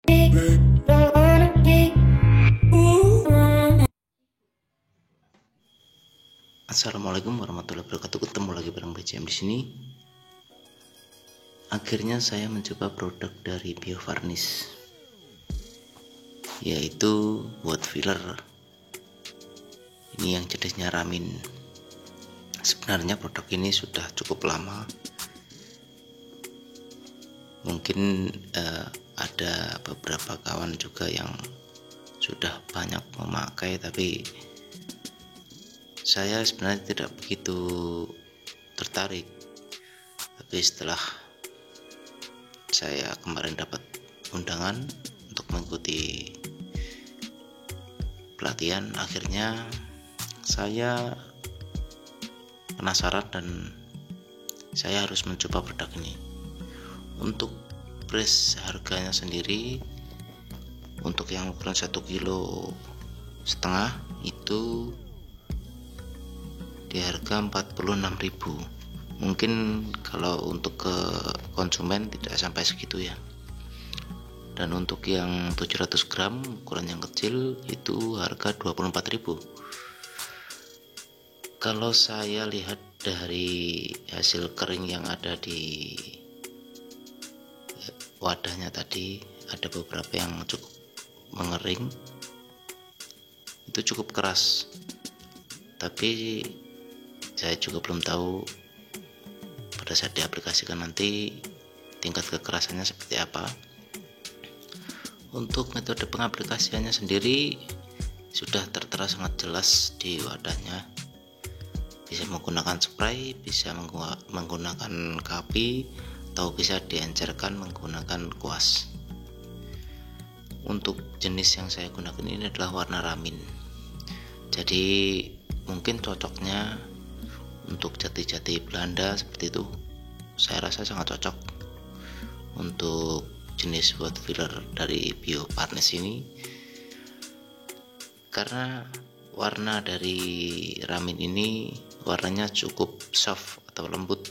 Assalamualaikum warahmatullahi wabarakatuh. Ketemu lagi bareng BCM di sini. Akhirnya saya mencoba produk dari Bio Varnish, yaitu wood filler. Ini yang jenisnya Ramin. Sebenarnya produk ini sudah cukup lama. Mungkin ada beberapa kawan juga yang sudah banyak memakai, tapi saya sebenarnya tidak begitu tertarik. Tapi setelah saya kemarin dapat undangan untuk mengikuti pelatihan, akhirnya saya penasaran dan saya harus mencoba produk ini. Untuk price harganya sendiri, untuk yang ukuran 1,5 kilo itu di harga 46.000. Mungkin kalau untuk ke konsumen tidak sampai segitu ya. Dan untuk yang 700 gram ukuran yang kecil itu harga 24.000. Kalau saya lihat dari hasil kering yang ada di wadahnya tadi, ada beberapa yang cukup mengering, itu cukup keras. Tapi saya juga belum tahu pada saat diaplikasikan nanti tingkat kekerasannya seperti apa. Untuk metode pengaplikasiannya sendiri sudah tertera sangat jelas di wadahnya. Bisa menggunakan spray, bisa menggunakan kapi, atau bisa diencerkan menggunakan kuas. Untuk jenis yang saya gunakan ini adalah warna Ramin. Jadi mungkin cocoknya untuk jati-jati Belanda seperti itu. Saya rasa sangat cocok untuk jenis wood filler dari Bio Varnish ini, karena warna dari Ramin ini warnanya cukup soft atau lembut.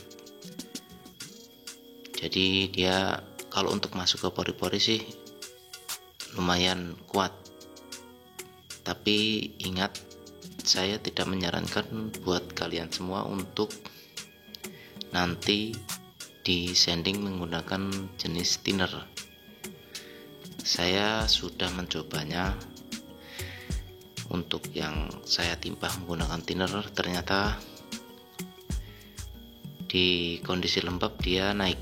Jadi dia kalau untuk masuk ke pori-pori sih lumayan kuat. Tapi ingat, saya tidak menyarankan buat kalian semua untuk nanti di sanding menggunakan jenis thinner. Saya sudah mencobanya. Untuk yang saya timpah menggunakan thinner, ternyata di kondisi lembab dia naik.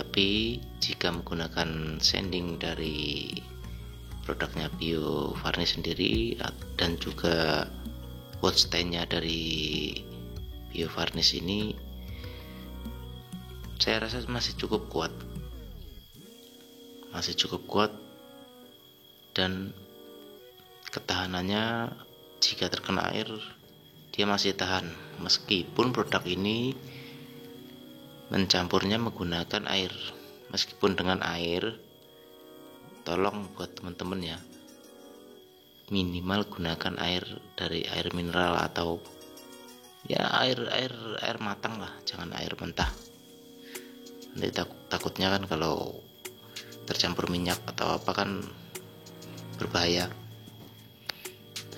Tapi jika menggunakan sanding dari produknya Bio Varnish sendiri dan juga wood stain-nya dari Bio Varnish ini, saya rasa masih cukup kuat, dan ketahanannya jika terkena air dia masih tahan, meskipun produk ini mencampurnya menggunakan air. Meskipun dengan air, tolong buat teman-teman ya, minimal gunakan air dari air mineral atau ya air matang lah, jangan air mentah. Nanti takutnya kan kalau tercampur minyak atau apa kan berbahaya,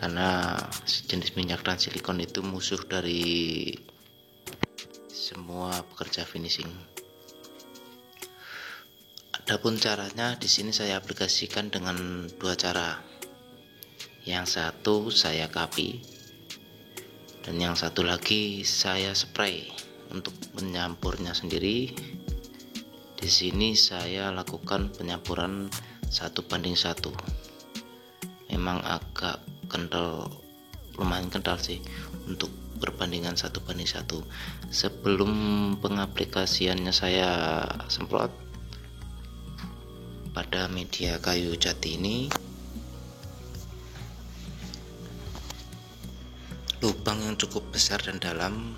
karena jenis minyak dan silikon itu musuh dari semua pekerja finishing. Adapun caranya, di sini saya aplikasikan dengan dua cara. Yang satu saya kapi, dan yang satu lagi saya spray. Untuk menyampurnya sendiri, di sini saya lakukan penyampuran 1:1. Memang agak kental, lumayan kental sih untuk perbandingan 1:1. Sebelum pengaplikasiannya saya semprot pada media kayu jati ini, lubang yang cukup besar dan dalam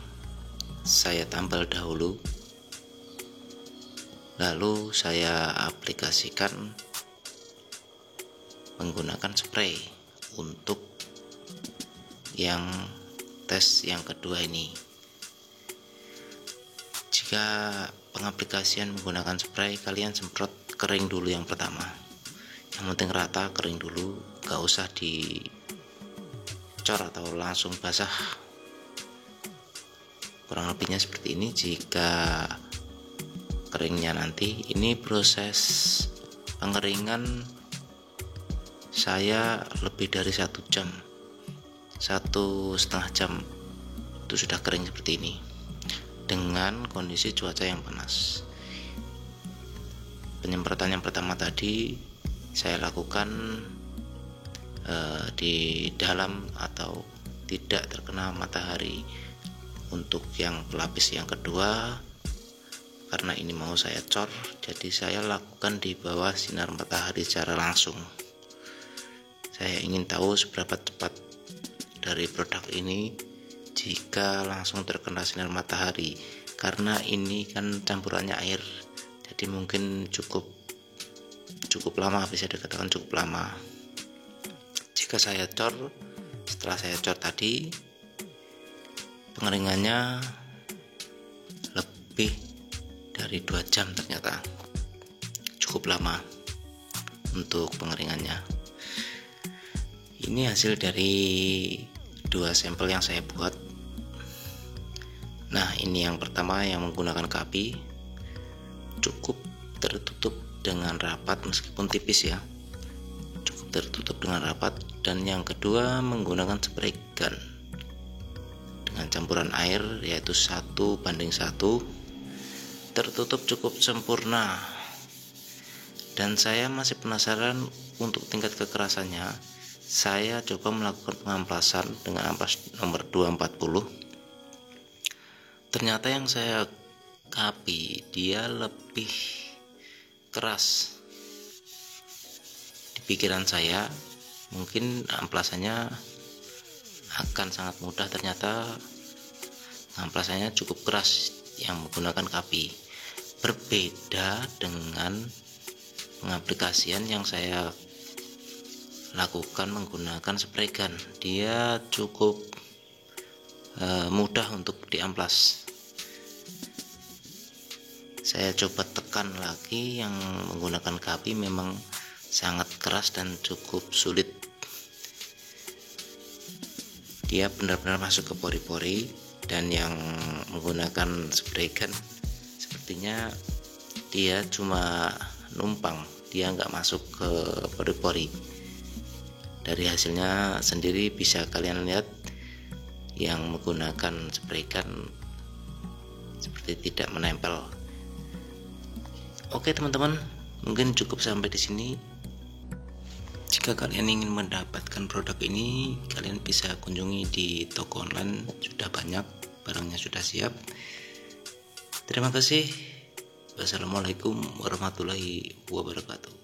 saya tambal dahulu, lalu saya aplikasikan menggunakan spray untuk yang tes yang kedua ini. Jika pengaplikasian menggunakan spray, kalian semprot kering dulu yang pertama. Yang penting rata, kering dulu, gak usah dicor atau langsung basah. Kurang lebihnya seperti ini. Jika keringnya nanti, ini proses pengeringan saya lebih dari 1 jam, 1,5 jam itu sudah kering seperti ini dengan kondisi cuaca yang panas. Penyemprotan yang pertama tadi saya lakukan di dalam atau tidak terkena matahari. Untuk yang pelapis yang kedua, karena ini mau saya cor, jadi saya lakukan di bawah sinar matahari secara langsung. Saya ingin tahu seberapa cepat dari produk ini jika langsung terkena sinar matahari, karena ini kan campurannya air, jadi mungkin cukup lama, bisa dikatakan cukup lama. Jika saya cor, setelah saya cor tadi, pengeringannya lebih dari 2 jam, ternyata cukup lama untuk pengeringannya. Ini hasil dari 2 sampel yang saya buat. Nah, ini yang pertama yang menggunakan kapi, cukup tertutup dengan rapat meskipun tipis ya, cukup tertutup dengan rapat. Dan yang kedua menggunakan spray gun dengan campuran air, yaitu 1:1, tertutup cukup sempurna. Dan saya masih penasaran untuk tingkat kekerasannya. Saya coba melakukan pengamplasan dengan amplas nomor 240. Ternyata yang saya kapi dia lebih keras. Di pikiran saya mungkin amplasannya akan sangat mudah, ternyata amplasannya cukup keras yang menggunakan kapi. Berbeda dengan pengaplikasian yang saya lakukan menggunakan spray gun, dia cukup mudah untuk diamplas. Saya coba tekan lagi, yang menggunakan kapi memang sangat keras dan cukup sulit. Dia benar-benar masuk ke pori-pori, dan yang menggunakan spray gun sepertinya dia cuma numpang, dia nggak masuk ke pori-pori. Dari hasilnya sendiri bisa kalian lihat, yang menggunakan spray gun seperti tidak menempel. Oke teman-teman, mungkin cukup sampai di sini. Jika kalian ingin mendapatkan produk ini, kalian bisa kunjungi di toko online, sudah banyak, barangnya sudah siap. Terima kasih. Wassalamualaikum warahmatullahi wabarakatuh.